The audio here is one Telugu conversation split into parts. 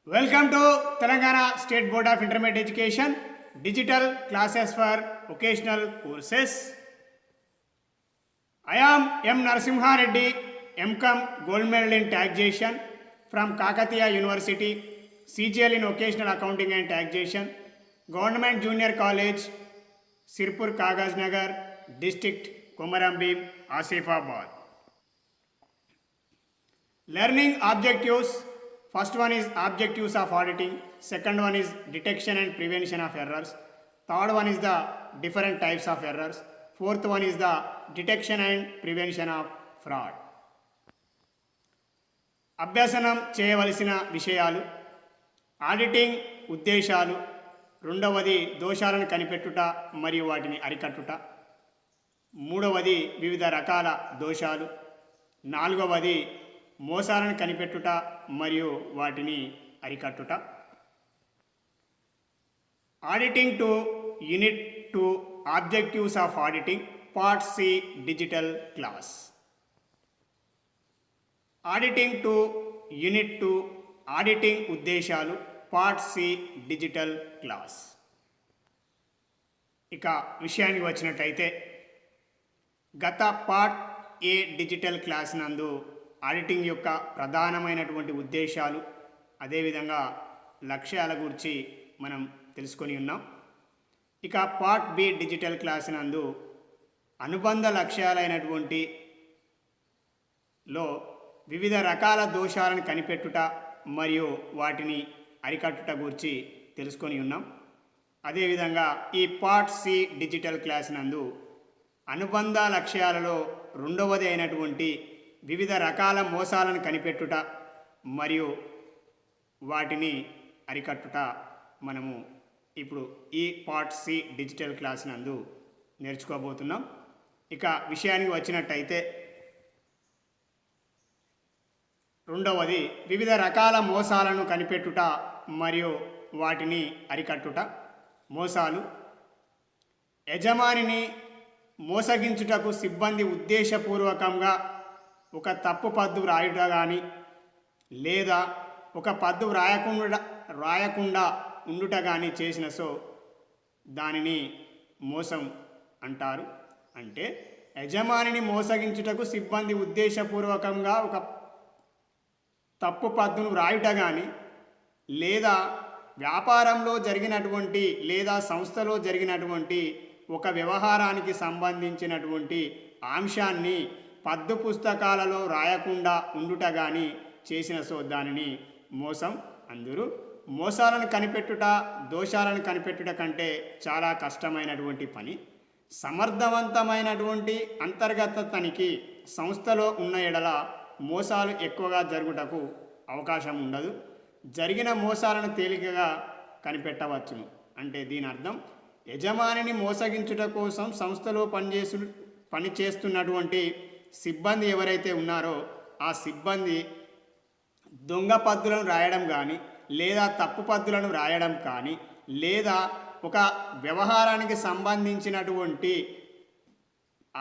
Welcome to Telangana State Board of Intermediate Education Digital Classes for Vocational Courses. I am M. Narasimha Reddy, MCom Gold Medal in Taxation from Kakatiya University, CGL in Vocational Accounting and Taxation, Government Junior College, Sirpur Kagaz Nagar, District Komaram Bhim, Asifabad. Learning objectives. First one is objectives of auditing. Second one is detection and prevention of errors. Third one is the different types of errors. Fourth one is the detection and prevention of fraud. అభ్యసనం చేయవలసిన విషయాలు, ఆడిటింగ్ ఉద్దేశాలు, రెండవది దోషాలను కనిపెట్టుట మరియు వాటిని అరికట్టుట, మూడవది వివిధ రకాల దోషాలు, నాలుగవది మోసాలను కనిపెట్టుట మరియు వాటిని అరికట్టుట. Auditing two unit 2 objectives of auditing part C digital class. Auditing two unit 2 auditing ఉద్దేశాలు పార్ట్ సి డిజిటల్ క్లాస్. ఇక విషయానికి వచ్చినట్టయితే గత పార్ట్ ఏ డిజిటల్ క్లాస్ నందు ఆడిటింగ్ యొక్క ప్రధానమైనటువంటి ఉద్దేశాలు అదేవిధంగా లక్ష్యాల గురించి మనం తెలుసుకొని ఉన్నాం. ఇక పార్ట్ బి డిజిటల్ క్లాస్ నందు అనుబంధ లక్ష్యాలైనటువంటి లో వివిధ రకాల దోషాలను కనిపెట్టుట మరియు వాటిని అరికట్టుట గురించి తెలుసుకొని ఉన్నాం. అదేవిధంగా ఈ పార్ట్ సి డిజిటల్ క్లాస్ నందు అనుబంధ లక్ష్యాలలో రెండవది అయినటువంటి వివిధ రకాల మోసాలను కనిపెట్టుట మరియు వాటిని అరికట్టుట మనము ఇప్పుడు ఈ పార్ట్ సి డిజిటల్ క్లాస్ నందు నేర్చుకోబోతున్నాం. ఇక విషయానికి వచ్చినట్టయితే రెండవది వివిధ రకాల మోసాలను కనిపెట్టుట మరియు వాటిని అరికట్టుట. మోసాలు: యజమానిని మోసగించుటకు సిబ్బంది ఉద్దేశపూర్వకంగా ఒక తప్పు పద్దు వ్రాయుట కానీ లేదా ఒక పద్దు వ్రాయకుండా ఉండుట కానీ చేసిన దానిని మోసం అంటారు. అంటే యజమానిని మోసగించుటకు సిబ్బంది ఉద్దేశపూర్వకంగా ఒక తప్పు పద్దును వ్రాయుట కానీ లేదా వ్యాపారంలో జరిగినటువంటి లేదా సంస్థలో జరిగినటువంటి ఒక వ్యవహారానికి సంబంధించినటువంటి అంశాన్ని పద్దు పుస్తకాలలో రాయకుండా ఉండుట కానీ చేసిన దానిని మోసం అందరూ. మోసాలను కనిపెట్టుట దోషాలను కనిపెట్టుట కంటే చాలా కష్టమైనటువంటి పని. సమర్థవంతమైనటువంటి అంతర్గత తనిఖీ సంస్థలో ఉన్న ఎడల మోసాలు ఎక్కువగా జరుగుటకు అవకాశం ఉండదు. జరిగిన మోసాలను తేలికగా కనిపెట్టవచ్చును. అంటే దీని అర్థం యజమానిని మోసగించుట కోసం సంస్థలో పనిచేస్తున్నటువంటి సిబ్బంది ఎవరైతే ఉన్నారో ఆ సిబ్బంది దొంగ పద్దులను రాయడం కానీ లేదా తప్పు పద్దులను రాయడం కానీ లేదా ఒక వ్యవహారానికి సంబంధించినటువంటి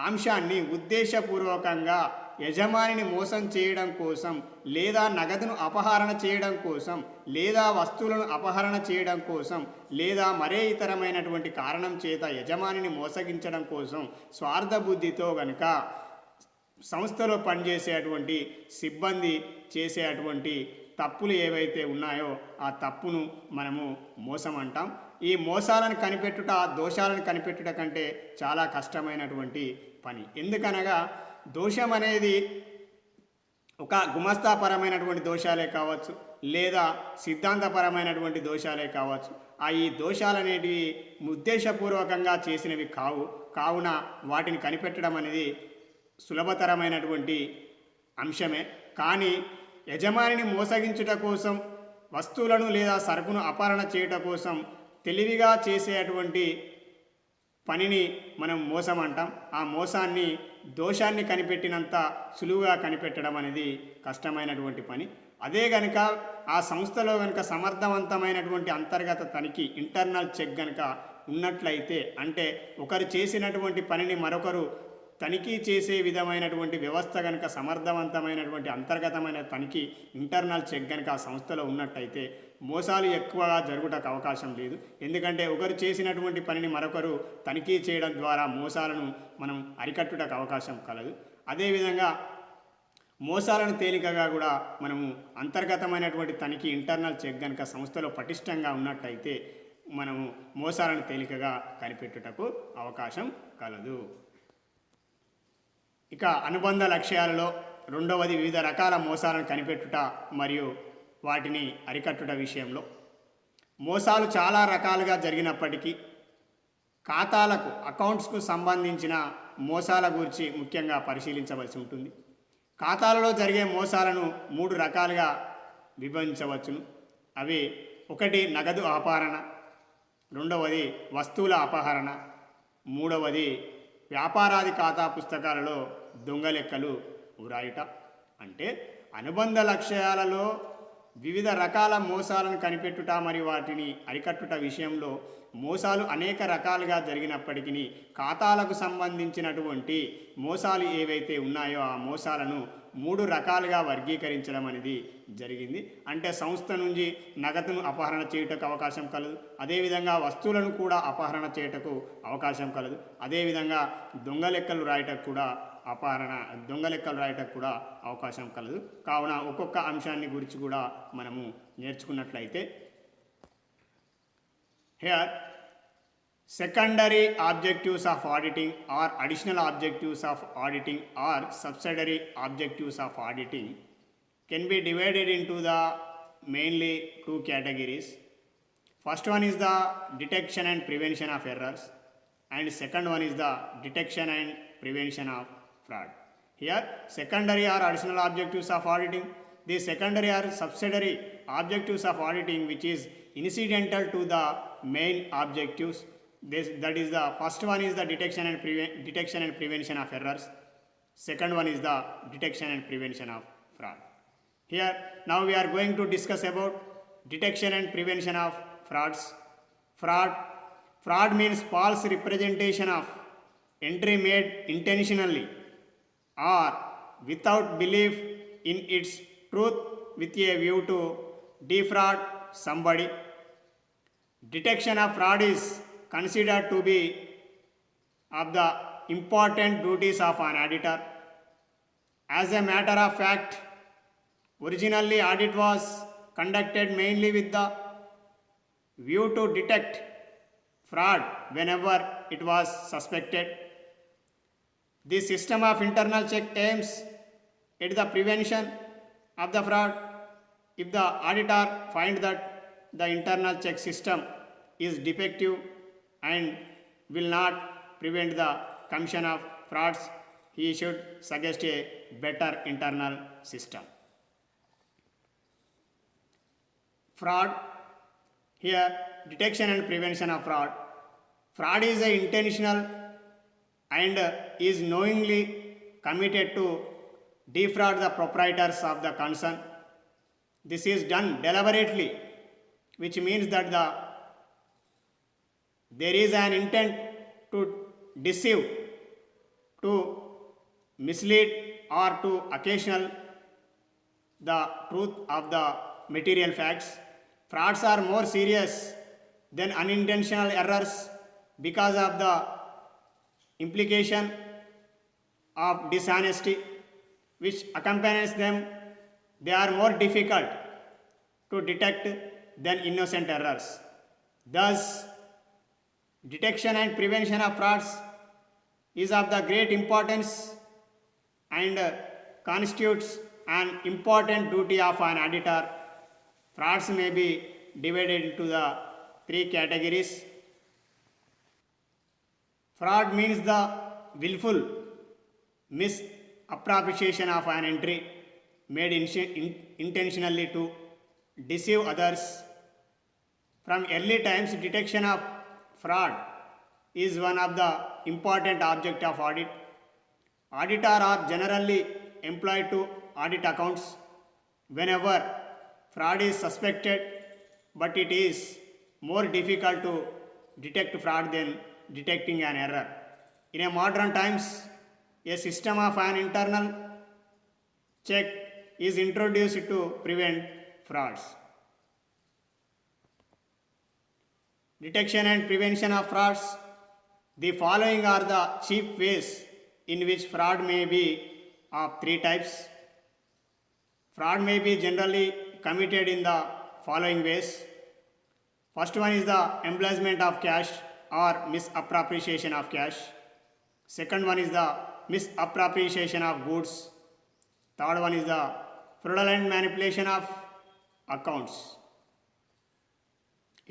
అంశాన్ని ఉద్దేశపూర్వకంగా యజమానిని మోసం చేయడం కోసం లేదా నగదును అపహరణ చేయడం కోసం లేదా వస్తువులను అపహరణ చేయడం కోసం లేదా మరే ఇతరమైనటువంటి కారణం చేత యజమానిని మోసగించడం కోసం స్వార్థ బుద్ధితో గనుక సంస్థలో పనిచేసేటువంటి సిబ్బంది చేసేటువంటి తప్పులు ఏవైతే ఉన్నాయో ఆ తప్పును మనము మోసం అంటాం. ఈ మోసాలను కనిపెట్టుట దోషాలను కనిపెట్టుట కంటే చాలా కష్టమైనటువంటి పని. ఎందుకనగా దోషం అనేది ఒక గుమస్తాపరమైనటువంటి దోషాలే కావచ్చు లేదా సిద్ధాంతపరమైనటువంటి దోషాలే కావచ్చు. ఈ దోషాలు అనేటివి ఉద్దేశపూర్వకంగా చేసినవి కావున వాటిని కనిపెట్టడం అనేది సులభతరమైనటువంటి అంశమే. కానీ యజమానిని మోసగించుట కోసం వస్తువులను లేదా సరుకును అపహరణ చేయుట కోసం తెలివిగా చేసేటువంటి పనిని మనం మోసం అంటాం. ఆ మోసాన్ని దోషాన్ని కనిపెట్టినంత సులువుగా కనిపెట్టడం అనేది కష్టమైనటువంటి పని. అదే గనుక ఆ సంస్థలో గనుక సమర్థవంతమైనటువంటి అంతర్గత తనిఖీ ఇంటర్నల్ చెక్ గనుక ఉన్నట్లయితే అంటే ఒకరు చేసినటువంటి పనిని మరొకరు తనిఖీ చేసే విధమైనటువంటి వ్యవస్థ కనుక సమర్థవంతమైనటువంటి అంతర్గతమైన తనిఖీ ఇంటర్నల్ చెక్ కనుక ఆ సంస్థలో ఉన్నట్టయితే మోసాలు ఎక్కువగా జరుగుటకు అవకాశం లేదు. ఎందుకంటే ఒకరు చేసినటువంటి పనిని మరొకరు తనిఖీ చేయడం ద్వారా మోసాలను మనం అరికట్టుటకు అవకాశం కలదు. అదేవిధంగా మోసాలను తేలికగా కూడా మనము అంతర్గతమైనటువంటి తనిఖీ ఇంటర్నల్ చెక్ కనుక సంస్థలో పటిష్టంగా ఉన్నట్టయితే మనము మోసాలను తేలికగా కనిపెట్టుటకు అవకాశం కలదు. ఇక అనుబంధ లక్ష్యాలలో రెండవది వివిధ రకాల మోసాలను కనిపెట్టుట మరియు వాటిని అరికట్టుట విషయంలో. మోసాలు చాలా రకాలుగా జరిగినప్పటికీ ఖాతాలకు అకౌంట్స్కు సంబంధించిన మోసాల గురించి ముఖ్యంగా పరిశీలించవలసి ఉంటుంది. ఖాతాలలో జరిగే మోసాలను 3 రకాలుగా విభజించవచ్చును. అవి ఒకటి నగదు అపహరణ, రెండవది వస్తువుల అపహరణ, మూడవది వ్యాపారాది ఖాతా పుస్తకాలలో దొంగ లెక్కలు వ్రాయుట. అంటే అనుబంధ లక్ష్యాలలో వివిధ రకాల మోసాలను కనిపెట్టుట మరియు వాటిని అరికట్టుట విషయంలో మోసాలు అనేక రకాలుగా జరిగినప్పటికీ ఖాతాలకు సంబంధించినటువంటి మోసాలు ఏవైతే ఉన్నాయో ఆ మోసాలను 3 రకాలుగా వర్గీకరించడం అనేది జరిగింది. అంటే సంస్థ నుంచి నగదును అపహరణ చేయుటకు అవకాశం కలదు, అదేవిధంగా వస్తువులను కూడా అపహరణ చేయుటకు అవకాశం కలదు, అదేవిధంగా దొంగ లెక్కలు రాయటకు కూడా అవకాశం కలదు. కావున ఒక్కొక్క అంశాన్ని గురించి కూడా మనము నేర్చుకున్నట్లయితే here secondary objectives of auditing or additional objectives of auditing or subsidiary objectives of auditing can be divided into the mainly 2 categories. First one is the detection and prevention of errors, and second one is the detection and prevention of fraud. Here secondary or additional objectives of auditing, the secondary or subsidiary objectives of auditing which is incidental to the main objectives. That is the first one is the detection and prevention of errors. Second one is the detection and prevention of fraud. Here now we are going to discuss about detection and prevention of frauds. Fraud means false representation of entry made intentionally or without belief in its truth with a view to defraud somebody. Detection of fraud is considered to be of the important duties of an auditor. As a matter of fact, originally audit was conducted mainly with the view to detect fraud whenever it was suspected. The system of internal check aims at the prevention of the fraud. If the auditor finds that the internal check system is defective and will not prevent the commission of frauds, he should suggest a better internal system. Fraud, here detection and prevention of fraud. Fraud is intentional and is knowingly committed to defraud the proprietors of the concern. This is done deliberately, which means that there is an intent to deceive, to mislead, or to occasional the truth of the material facts. Frauds are more serious than unintentional errors because of the implication of dishonesty which accompanies them. They are more difficult to detect than innocent errors. Thus, detection and prevention of frauds is of the great importance and constitutes an important duty of an auditor. Frauds may be divided into the 3 categories. Fraud means the willful misappropriation of an entry made intentionally to deceive others. From early times, detection of fraud is one of the important objects of audit. Auditors are generally employed to audit accounts whenever fraud is suspected, but it is more difficult to detect fraud than detecting an error. In a modern times, A system of an internal check is introduced to prevent frauds. Detection and prevention of frauds. The following are the chief ways in which fraud may be of three types. Fraud may be generally committed in the following ways. First one is the embezzlement of cash or misappropriation of cash. Second one is the misappropriation of goods. Third one is the fraudulent manipulation of accounts.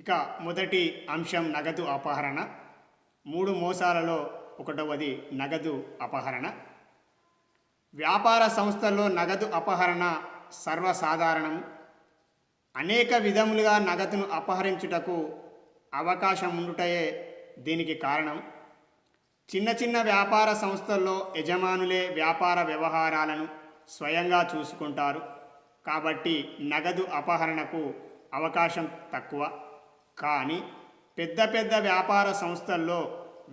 ఇక మొదటి అంశం నగదు అపహరణ. 3 మోసాలలో ఒకటవది నగదు అపహరణ. వ్యాపార సంస్థల్లో నగదు అపహరణ సర్వసాధారణం. అనేక విధములుగా నగదును అపహరించుటకు అవకాశం ఉండుటయే దీనికి కారణం. చిన్న చిన్న వ్యాపార సంస్థల్లో యజమానులే వ్యాపార వ్యవహారాలను స్వయంగా చూసుకుంటారు కాబట్టి నగదు అపహరణకు అవకాశం తక్కువ. కానీ పెద్ద పెద్ద వ్యాపార సంస్థల్లో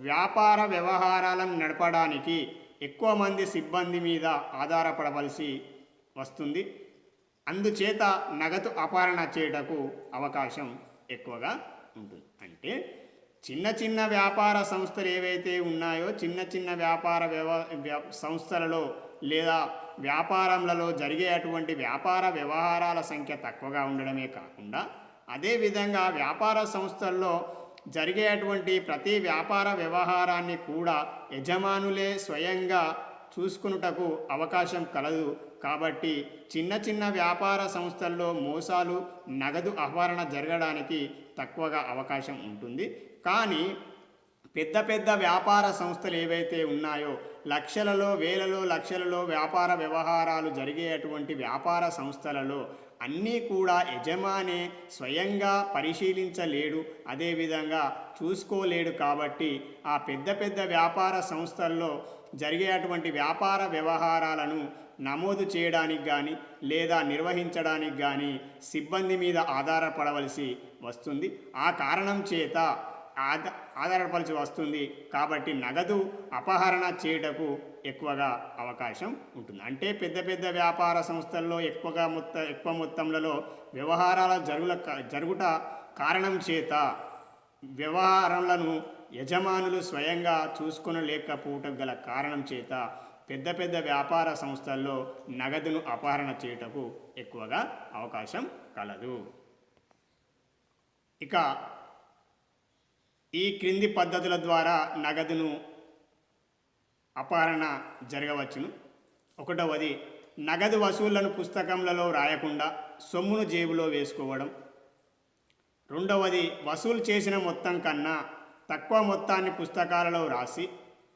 వ్యాపార వ్యవహారాలను నడపడానికి ఎక్కువ మంది సిబ్బంది మీద ఆధారపడవలసి వస్తుంది. అందుచేత నగదు అపహరణ చేయటకు అవకాశం ఎక్కువగా ఉంటుంది. అంటే చిన్న చిన్న వ్యాపార సంస్థలు ఏవైతే ఉన్నాయో చిన్న చిన్న వ్యాపార సంస్థలలో లేదా వ్యాపారంలలో జరిగేటువంటి వ్యాపార వ్యవహారాల సంఖ్య తక్కువగా ఉండడమే కాకుండా అదేవిధంగా వ్యాపార సంస్థల్లో జరిగేటువంటి ప్రతి వ్యాపార వ్యవహారాన్ని కూడా యజమానులే స్వయంగా చూసుకున్నటకు అవకాశం కలదు. కాబట్టి చిన్న చిన్న వ్యాపార సంస్థల్లో మోసాలు నగదు అపహరణ జరగడానికి తక్కువగా అవకాశం ఉంటుంది. కానీ పెద్ద పెద్ద వ్యాపార సంస్థలు ఏవైతే ఉన్నాయో లక్షలలో వేలలో లక్షలలో వ్యాపార వ్యవహారాలు జరిగేటువంటి వ్యాపార సంస్థలలో అన్నీ కూడా యజమానే స్వయంగా పరిశీలించలేడు, అదేవిధంగా చూసుకోలేడు. కాబట్టి ఆ పెద్ద పెద్ద వ్యాపార సంస్థల్లో జరిగేటువంటి వ్యాపార వ్యవహారాలను నమోదు చేయడానికి కానీ లేదా నిర్వహించడానికి కానీ సిబ్బంది మీద ఆధారపడవలసి వస్తుంది. ఆ కారణం చేత ఆధారపడాల్సి వస్తుంది. కాబట్టి నగదు అపహరణ చేయటకు ఎక్కువగా అవకాశం ఉంటుంది. అంటే పెద్ద పెద్ద వ్యాపార సంస్థల్లో ఎక్కువ మొత్తంలో వ్యవహారాల జరుగుట కారణం చేత వ్యవహారాలను యజమానులు స్వయంగా చూసుకొనలేకపోవటం గల కారణం చేత పెద్ద పెద్ద వ్యాపార సంస్థల్లో నగదును అపహరణ చేయటకు ఎక్కువగా అవకాశం కలదు. ఇక ఈ క్రింది పద్ధతుల ద్వారా నగదును అపహరణ జరగవచ్చును. ఒకటవది నగదు వసూళ్లను పుస్తకములలో రాయకుండా సొమ్మును జేబులో వేసుకోవడం. రెండవది వసూలు చేసిన మొత్తం కన్నా తక్కువ మొత్తాన్ని పుస్తకాలలో రాసి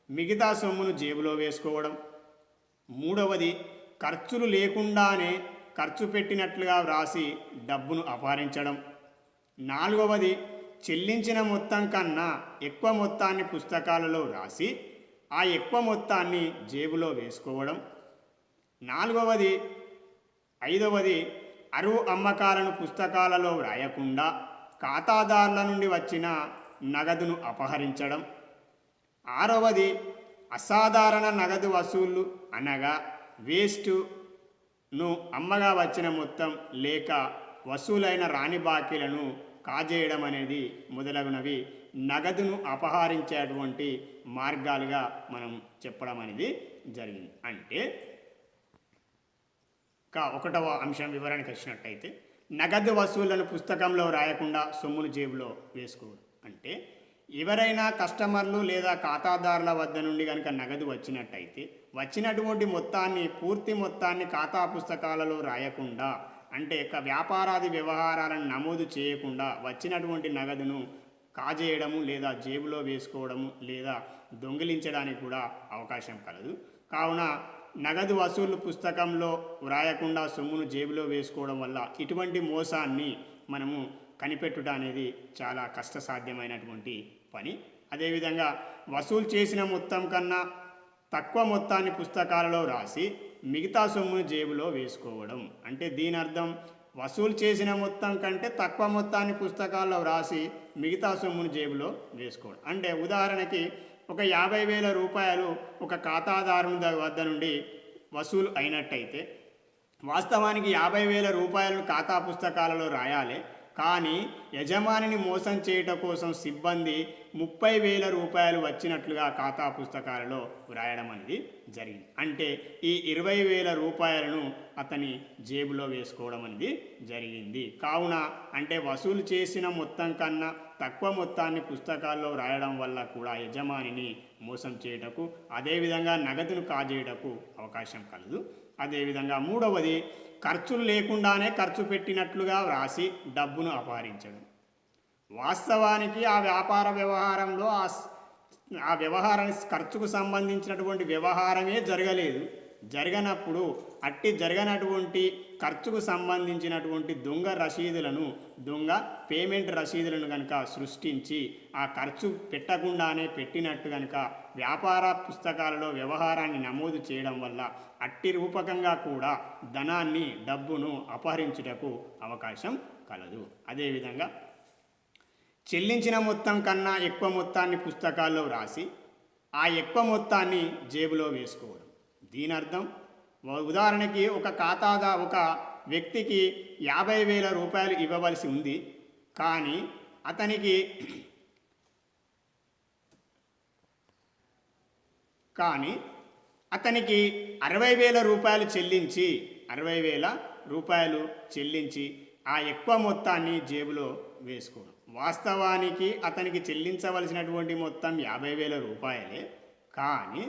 మిగతా సొమ్మును జేబులో వేసుకోవడం. మూడవది ఖర్చులు లేకుండానే ఖర్చు పెట్టినట్లుగా వ్రాసి డబ్బును అపహరించడం. నాలుగవది చెల్లించిన మొత్తం కన్నా ఎక్కువ మొత్తాన్ని పుస్తకాలలో రాసి ఆ ఎక్కువ మొత్తాన్ని జేబులో వేసుకోవడం. ఐదవది అరువు అమ్మకాలను పుస్తకాలలో వ్రాయకుండా ఖాతాదారుల నుండి వచ్చిన నగదును అపహరించడం. ఆరవది అసాధారణ నగదు వసూళ్లు అనగా వేస్టును అమ్మగా వచ్చిన మొత్తం లేక వసూలైన రాని బాకీలను కాజేయడం అనేది మొదలగునవి నగదును అపహరించేటువంటి మార్గాలుగా మనం చెప్పడం అనేది జరిగింది. అంటే ఒకటవ అంశం వివరణకు వచ్చినట్టయితే నగదు వసూళ్లను పుస్తకంలో రాయకుండా సొమ్మును జేబులో వేసుకోవడం. అంటే ఎవరైనా కస్టమర్లు లేదా ఖాతాదారుల వద్ద నుండి కనుక నగదు వచ్చినట్టయితే వచ్చినటువంటి మొత్తాన్ని పూర్తి మొత్తాన్ని ఖాతా పుస్తకాలలో రాయకుండా అంటే వ్యాపారాది వ్యవహారాలను నమోదు చేయకుండా వచ్చినటువంటి నగదును కాజేయడము లేదా జేబులో వేసుకోవడము లేదా దొంగిలించడానికి కూడా అవకాశం కలదు. కావున నగదు వసూలు పుస్తకంలో వ్రాయకుండా సొమ్మును జేబులో వేసుకోవడం వల్ల ఇటువంటి మోసాన్ని మనము కనిపెట్టుట అనేది చాలా కష్టసాధ్యమైనటువంటి పని. అదేవిధంగా వసూలు చేసిన మొత్తం కన్నా తక్కువ మొత్తాన్ని పుస్తకాలలో రాసి మిగతా సొమ్మును జేబులో వేసుకోవడం. అంటే దీని అర్థం వసూలు చేసిన మొత్తం కంటే తక్కువ మొత్తాన్ని పుస్తకాల్లో రాసి మిగతా సొమ్మును జేబులో వేసుకోవడం. అంటే ఉదాహరణకి ఒక 50,000 రూపాయలు ఒక ఖాతాదారుని వద్ద నుండి వసూలు అయినట్టయితే వాస్తవానికి 50,000 రూపాయలను ఖాతా పుస్తకాలలో రాయాలి. కానీ యజమానిని మోసం చేయటం కోసం సిబ్బంది 30,000 రూపాయలు వచ్చినట్లుగా ఖాతా పుస్తకాలలో వ్రాయడం అనేది జరిగింది. అంటే ఈ 20,000 రూపాయలను అతని జేబులో వేసుకోవడం అనేది జరిగింది. కావున అంటే వసూలు చేసిన మొత్తం కన్నా తక్కువ మొత్తాన్ని పుస్తకాల్లో రాయడం వల్ల కూడా యజమానిని మోసం చేయటకు, అదేవిధంగా నగదును కాజేయటకు అవకాశం కలదు. అదేవిధంగా మూడవది, ఖర్చులు లేకుండానే ఖర్చు పెట్టినట్లుగా వ్రాసి డబ్బును అపహరించడం. వాస్తవానికి ఆ వ్యాపార వ్యవహారంలో ఆ వ్యవహారానికి ఖర్చుకు సంబంధించినటువంటి వ్యవహారమే జరగలేదు. జరగనప్పుడు అట్టి జరగనటువంటి ఖర్చుకు సంబంధించినటువంటి దొంగ రసీదులను, దొంగ పేమెంట్ రసీదులను కనుక సృష్టించి ఆ ఖర్చు పెట్టకుండానే పెట్టినట్టు కనుక వ్యాపార పుస్తకాలలో వ్యవహారాన్ని నమోదు చేయడం వల్ల అట్టి రూపకంగా కూడా ధనాన్ని, డబ్బును అపహరించుటకు అవకాశం కలదు. అదేవిధంగా చెల్లించిన మొత్తం కన్నా ఎక్కువ మొత్తాన్ని పుస్తకాల్లో వ్రాసి ఆ ఎక్కువ మొత్తాన్ని జేబులో వేసుకోవడం. దీని అర్థం, ఉదాహరణకి ఒక వ్యక్తికి 50,000 రూపాయలు ఇవ్వవలసి ఉంది. కానీ అతనికి 60,000 రూపాయలు చెల్లించి ఆ ఎక్కువ మొత్తాన్ని జేబులో వేసుకోవడం. వాస్తవానికి అతనికి చెల్లించవలసినటువంటి మొత్తం 50,000 రూపాయలే. కానీ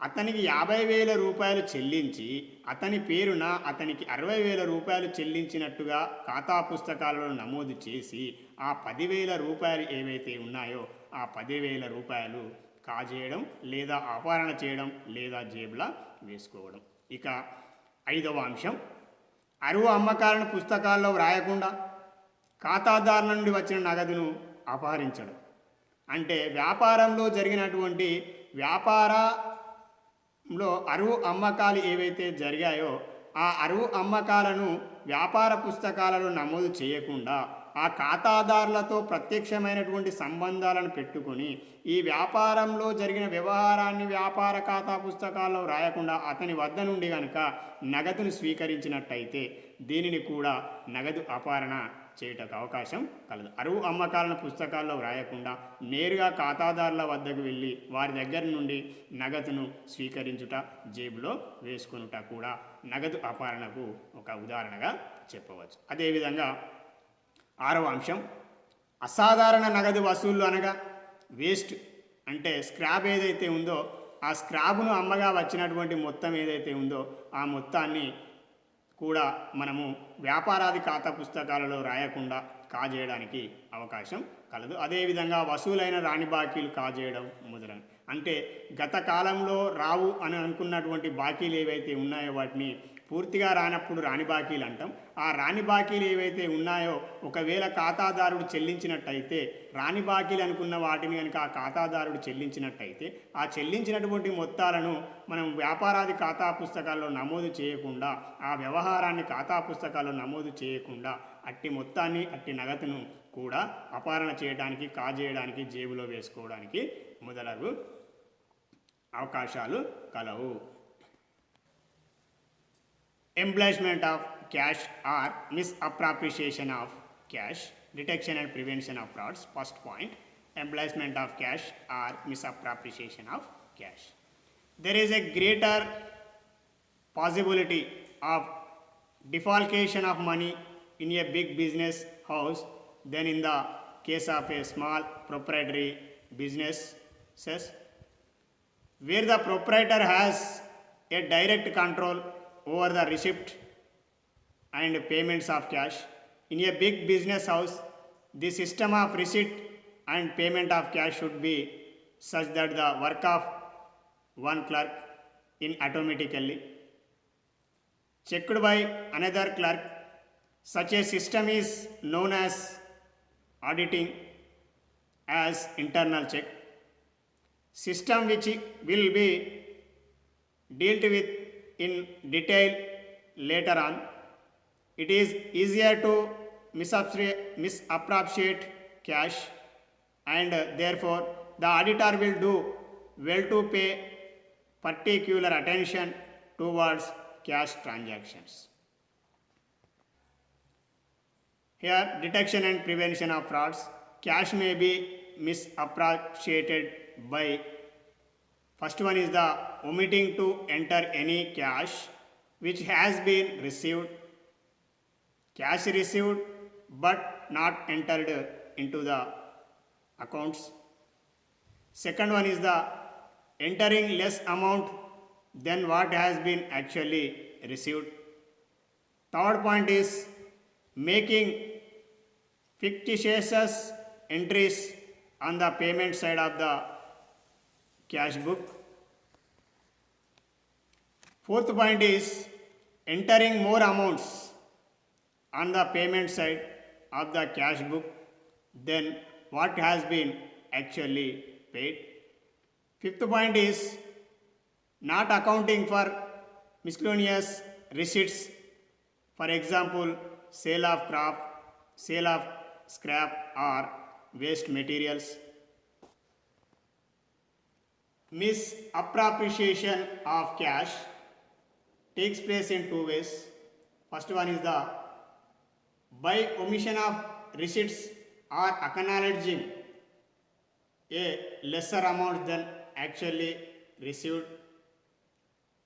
అతనికి 50,000 రూపాయలు చెల్లించి అతని పేరున అతనికి 60,000 రూపాయలు చెల్లించినట్టుగా ఖాతా పుస్తకాలలో నమోదు చేసి ఆ 10,000 రూపాయలు ఏవైతే ఉన్నాయో ఆ 10,000 రూపాయలు కాజేయడం లేదా అపహరణ చేయడం లేదా జేబులా వేసుకోవడం. ఇక 5వ అంశం, అరువు అమ్మకాలను పుస్తకాల్లో వ్రాయకుండా ఖాతాదారుల నుండి వచ్చిన నగదును అపహరించడం. అంటే వ్యాపారంలో జరిగినటువంటి వ్యాపారంలో అరువు అమ్మకాలు ఏవైతే జరిగాయో ఆ అరువు అమ్మకాలను వ్యాపార పుస్తకాలలో నమోదు చేయకుండా ఆ ఖాతాదారులతో ప్రత్యక్షమైనటువంటి సంబంధాలను పెట్టుకొని ఈ వ్యాపారంలో జరిగిన వ్యవహారాన్ని వ్యాపార ఖాతా పుస్తకాల్లో రాయకుండా అతని వద్ద నుండి కనుక నగదును స్వీకరించినట్టయితే దీనిని కూడా నగదు అపహరణ చేయటకు అవకాశం కలదు. అరువు అమ్మకాలను పుస్తకాల్లో వ్రాయకుండా నేరుగా ఖాతాదారుల వద్దకు వెళ్ళి వారి దగ్గర నుండి నగదును స్వీకరించుట, జేబులో వేసుకొనుట కూడా నగదు అపహరణకు ఒక ఉదాహరణగా చెప్పవచ్చు. అదేవిధంగా 6వ అంశం, అసాధారణ నగదు వసూళ్లు అనగా వేస్ట్ అంటే స్క్రాప్ ఏదైతే ఉందో ఆ స్క్రాప్ను అమ్మగా వచ్చినటువంటి మొత్తం ఏదైతే ఉందో ఆ మొత్తాన్ని కూడా మనము వ్యాపారాది ఖాతా పుస్తకాలలో రాయకుండా కాజేయడానికి అవకాశం కలదు. అదేవిధంగా వసూలైన రాని బాకీలు కాజేయడం మొదలైన, అంటే గత కాలంలో రావు అని అనుకున్నటువంటి బాకీలు ఏవైతే ఉన్నాయో వాటిని పూర్తిగా రానప్పుడు రాని బాకీలు అంటాం. ఆ రాని బాకీలు ఏవైతే ఉన్నాయో ఒకవేళ ఖాతాదారుడు చెల్లించినట్టయితే రాని బాకీలు అనుకున్న వాటిని కనుక ఆ ఖాతాదారుడు చెల్లించినట్టయితే ఆ చెల్లించినటువంటి మొత్తాలను మనం వ్యాపారాది ఖాతా పుస్తకాల్లో నమోదు చేయకుండా ఆ వ్యవహారాన్ని ఖాతా పుస్తకాల్లో నమోదు చేయకుండా అట్టి మొత్తాన్ని, అట్టి నగదును కూడా అపహరణ చేయడానికి, కాజేయడానికి, జేబులో వేసుకోవడానికి మొదలగు అవకాశాలు కలవు. Embezzlement of cash or misappropriation of cash, detection and prevention of frauds. First point, embezzlement of cash or misappropriation of cash. There is a greater possibility of defalcation of money in a big business house than in the case of a small proprietary businesses, where the proprietor has a direct control over the receipt and payments of cash. In a big business house, the system of receipt and payment of cash should be such that the work of one clerk in automatically checked by another clerk. Such a system is known as auditing as internal check system, which will be dealt with in detail later on. It is easier to misappropriate cash, and therefore the auditor will do well to pay particular attention towards cash transactions. Here, detection and prevention of frauds. Cash may be misappropriated by, first one is the omitting to enter any cash which has been received, cash received but not entered into the accounts. Second one is the entering less amount than what has been actually received. Third point is making fictitious entries on the payment side of the cash book. Fourth point is entering more amounts on the payment side of the cash book than what has been actually paid. Fifth point is not accounting for miscellaneous receipts, for example, sale of crop, sale of scrap or waste materials. Misappropriation of cash takes place in two ways. First one is the by omission of receipts or acknowledging a lesser amount than actually received,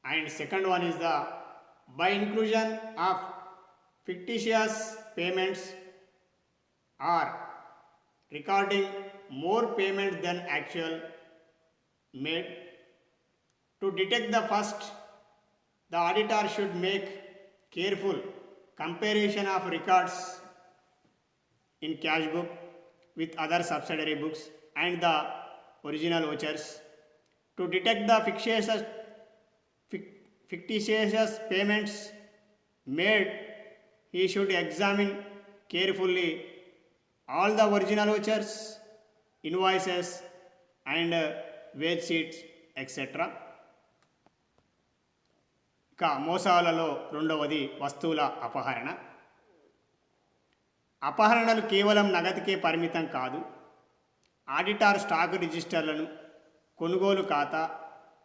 and second one is the by inclusion of fictitious payments or recording more payments than actual made. To detect the first, the auditor should make careful comparison of records in cash book with other subsidiary books and the original vouchers. To detect the fictitious payments made, he should examine carefully all the original vouchers, invoices and wage sheets, etc. ఇక మోసాలలో రెండవది వస్తువుల అపహరణ. అపహరణలు కేవలం నగదుకే పరిమితం కాదు. ఆడిటర్ స్టాక్ రిజిస్టర్లను, కొనుగోలు ఖాతా,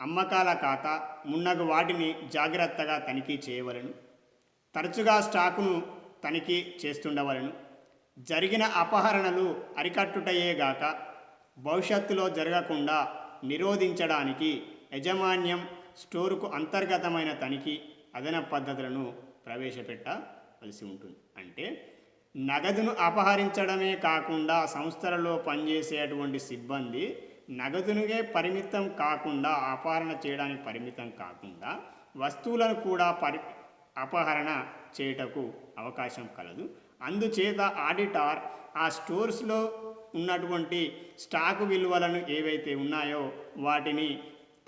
అమ్మకాల ఖాతా మున్నగు వాటిని జాగ్రత్తగా తనిఖీ చేయవలెను. తరచుగా స్టాకును తనిఖీ చేస్తుండవలెను. జరిగిన అపహరణలు అరికట్టుటయేగాక భవిష్యత్తులో జరగకుండా నిరోధించడానికి యాజమాన్యం స్టోరుకు అంతర్గతమైన తనిఖీ అదనపు పద్ధతులను ప్రవేశపెట్టవలసి ఉంటుంది. అంటే నగదును అపహరించడమే కాకుండా సంస్థలలో పనిచేసేటువంటి సిబ్బంది నగదునుగే పరిమితం కాకుండా అపహరణ చేయడానికి పరిమితం కాకుండా వస్తువులను కూడా అపహరణ చేయుటకు అవకాశం కలదు. అందుచేత ఆడిటర్ ఆ స్టోర్స్లో ఉన్నటువంటి స్టాకు విలువలను ఏవైతే ఉన్నాయో వాటిని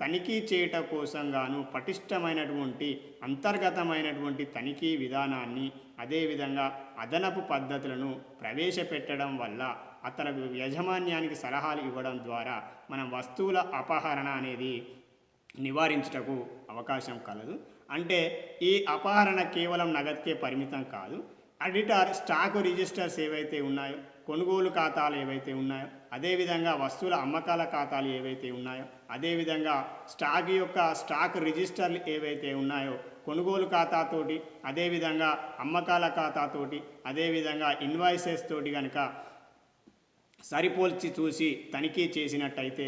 తనిఖీ చేయట కోసం గాను పటిష్టమైనటువంటి అంతర్గతమైనటువంటి తనిఖీ విధానాన్ని, అదేవిధంగా అదనపు పద్ధతులను ప్రవేశపెట్టడం వల్ల అతను యాజమాన్యానికి సలహాలు ఇవ్వడం ద్వారా మనం వస్తువుల అపహరణ అనేది నివారించుటకు అవకాశం కలదు. అంటే ఈ అపహరణ కేవలం నగదుకే పరిమితం కాదు. ఆడిటర్ స్టాక్ రిజిస్టర్స్ ఏవైతే ఉన్నాయో, కొనుగోలు ఖాతాలు ఏవైతే ఉన్నాయో, అదేవిధంగా వస్తువుల అమ్మకాల ఖాతాలు ఏవైతే ఉన్నాయో, అదేవిధంగా స్టాక్ రిజిస్టర్లు ఏవైతే ఉన్నాయో, కొనుగోలు ఖాతాతోటి, అదేవిధంగా అమ్మకాల ఖాతాతోటి, అదేవిధంగా ఇన్వాయిసెస్ తోటి కనుక సరిపోల్చి చూసి తనిఖీ చేసినట్టయితే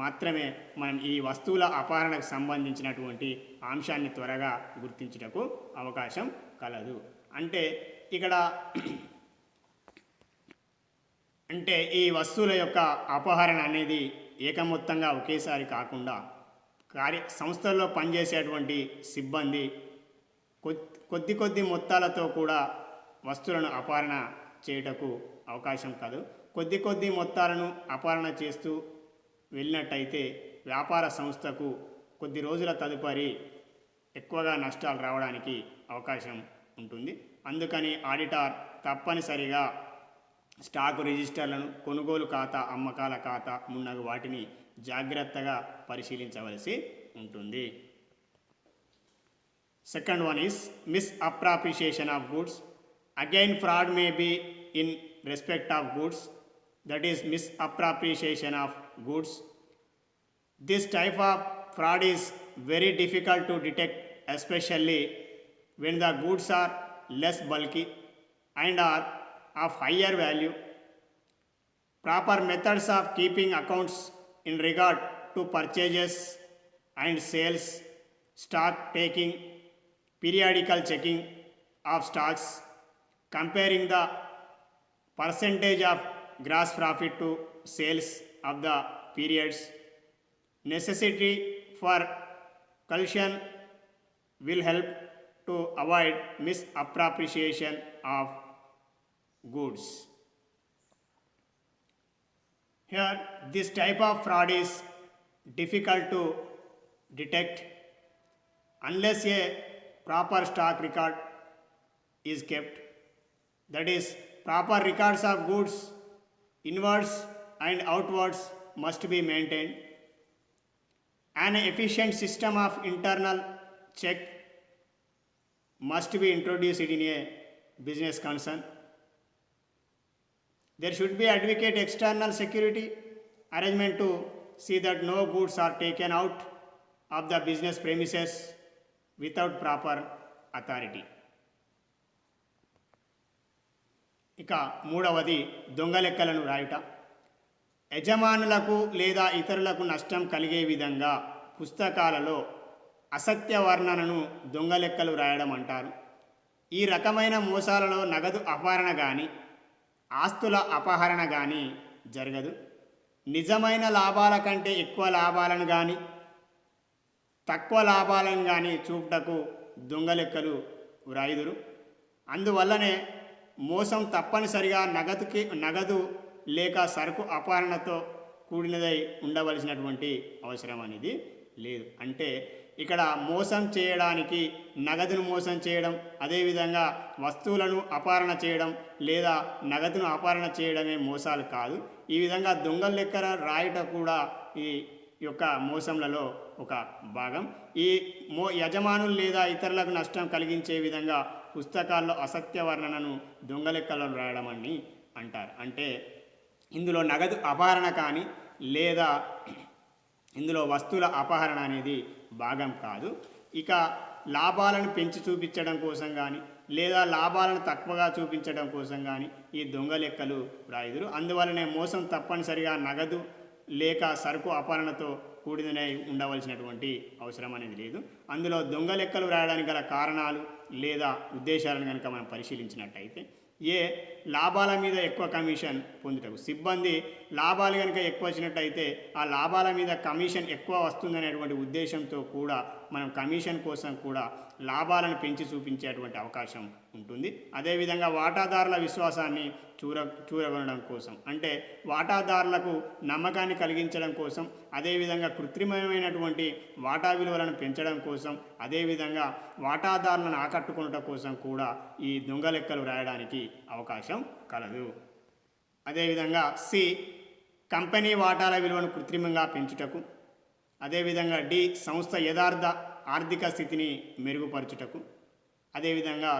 మాత్రమే మనం ఈ వస్తువుల అపహరణకు సంబంధించినటువంటి అంశాన్ని త్వరగా గుర్తించుటకు అవకాశం కలదు. అంటే ఇక్కడ ఈ వస్తువుల యొక్క అపహరణ అనేది ఏకమొత్తంగా ఒకేసారి కాకుండా సంస్థల్లో పనిచేసేటువంటి సిబ్బంది కొద్ది మొత్తాలతో కూడా వస్తువులను అపహరణ చేయుటకు అవకాశం కాదు. కొద్ది మొత్తాలను అపహరణ చేస్తూ వెళ్ళినట్టయితే వ్యాపార సంస్థకు కొద్ది రోజుల తదుపరి ఎక్కువగా నష్టాలు రావడానికి అవకాశం ఉంటుంది. అందుకని ఆడిటర్ తప్పనిసరిగా స్టాకు రిజిస్టర్లను, కొనుగోలు ఖాతా, అమ్మకాల ఖాతా మున్నగు వాటిని జాగ్రత్తగా పరిశీలించవలసి ఉంటుంది. Second one is misappropriation of goods. Again, fraud may be in respect of goods, that is misappropriation of goods. This type of fraud is very difficult to detect, especially when the goods are less bulky and are of higher value. Proper methods of keeping accounts in regard to purchases and sales, stock taking, periodical checking of stocks, comparing the percentage of gross profit to sales of the periods, necessity for collusion will help to avoid misappropriation of goods. Here, this type of fraud is difficult to detect unless a proper stock record is kept. That is, proper records of goods, inwards and outwards, must be maintained. An efficient system of internal check must be introduced in a business concern. There should be adequate external security arrangement to see that no goods are taken out of the business premises without proper authority. ఇక మూడవది దొంగ లెక్కలను రాయుట. యజమానులకు లేదా ఇతరులకు నష్టం కలిగే విధంగా పుస్తకాలలో అసత్య వర్ణనను దొంగ లెక్కలు రాయడం అంటారు. ఈ రకమైన మోసాలలో నగదు అపహరణ కానీ ఆస్తుల అపహరణ కానీ జరగదు. నిజమైన లాభాల కంటే ఎక్కువ లాభాలను కానీ తక్కువ లాభాలను కానీ చూపుటకు దొంగ లెక్కలు వ్రాయుదురు. అందువల్లనే మోసం తప్పనిసరిగా నగదు లేక సరుకు అపహరణతో కూడినదై ఉండవలసినటువంటి అవసరం అనేది లేదు. అంటే ఇక్కడ మోసం చేయడానికి నగదును మోసం చేయడం, అదేవిధంగా వస్తువులను అపహరణ చేయడం లేదా నగదును అపహరణ చేయడమే మోసాలు కాదు. ఈ విధంగా దొంగల లెక్క రాయట కూడా ఈ యొక్క మోసంలలో ఒక భాగం. ఈ యజమానులు లేదా ఇతరులకు నష్టం కలిగించే విధంగా పుస్తకాల్లో అసత్య వర్ణనను దొంగ లెక్కలను రాయడం అని అంటారు. అంటే ఇందులో నగదు అపహరణ కానీ లేదా ఇందులో వస్తువుల అపహరణ అనేది భాగం కాదు. ఇక లాభాలను పెంచి చూపించడం కోసం కానీ లేదా లాభాలను తక్కువగా చూపించడం కోసం కానీ ఈ దొంగ లెక్కలు వ్రాయుదురు. అందువల్లనే మోసం తప్పనిసరిగా నగదు లేక సరుకు అపహరణతో కూడినై ఉండవలసినటువంటి అవసరం అనేది లేదు. అందులో దొంగ లెక్కలు వ్రాయడానికి గల కారణాలు లేదా ఉద్దేశాలను కనుక మనం పరిశీలించినట్టయితే, లాభాల మీద ఎక్కువ కమిషన్ పొందుటకు. సిబ్బంది లాభాలు కనుక ఎక్కువ వచ్చినట్టయితే ఆ లాభాల మీద కమిషన్ ఎక్కువ వస్తుందనేటువంటి ఉద్దేశంతో కూడా మనం కమిషన్ కోసం కూడా లాభాలను పెంచి చూపించేటువంటి అవకాశం ఉంటుంది. అదేవిధంగా వాటాదారుల విశ్వాసాన్ని చూరగొనడం కోసం, అంటే వాటాదారులకు నమ్మకాన్ని కలిగించడం కోసం, అదేవిధంగా కృత్రిమమైనటువంటి వాటా విలువలను పెంచడం కోసం, అదేవిధంగా వాటాదారులను ఆకట్టుకొనడం కోసం కూడా ఈ దొంగ లెక్కలు రాయడానికి అవకాశం కలదు. అదేవిధంగా కంపెనీ వాటాల విలువను కృత్రిమంగా పెంచుటకు, అదేవిధంగా సంస్థ యథార్థ ఆర్థిక స్థితిని మెరుగుపరచుటకు, అదేవిధంగా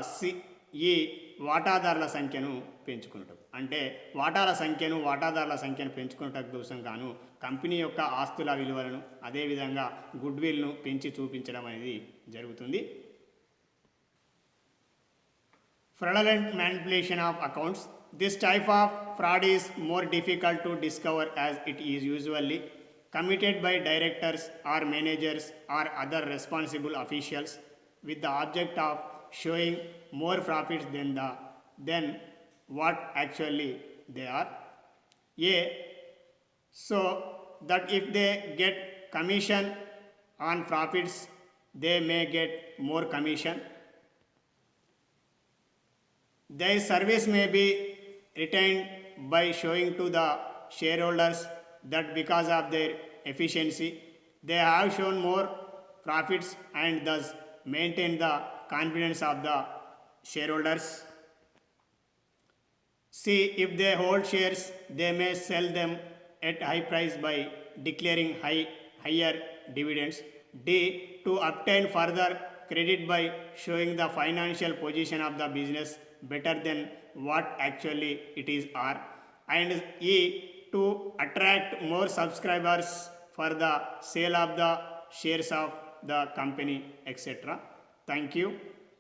వాటాదారుల సంఖ్యను పెంచుకున్నటకు. అంటే వాటాదారుల సంఖ్యను పెంచుకున్నటకు కోసం గాను కంపెనీ యొక్క ఆస్తుల విలువలను అదేవిధంగా గుడ్విల్ను పెంచి చూపించడం అనేది జరుగుతుంది. Fraudulent manipulation of accounts. This type of fraud is more difficult to discover as it is usually committed by directors or managers or other responsible officials with the object of showing more profits than what actually they are. So that if they get commission on profits, they may get more commission. Their service may be retained by showing to the shareholders that because of their efficiency, they have shown more profits and thus maintain the confidence of the shareholders. If they hold shares, they may sell them at high price by declaring higher dividends. To obtain further credit by showing the financial position of the business better than what actually it is are. And to attract more subscribers for the sale of the shares of the company, etc. Thank you.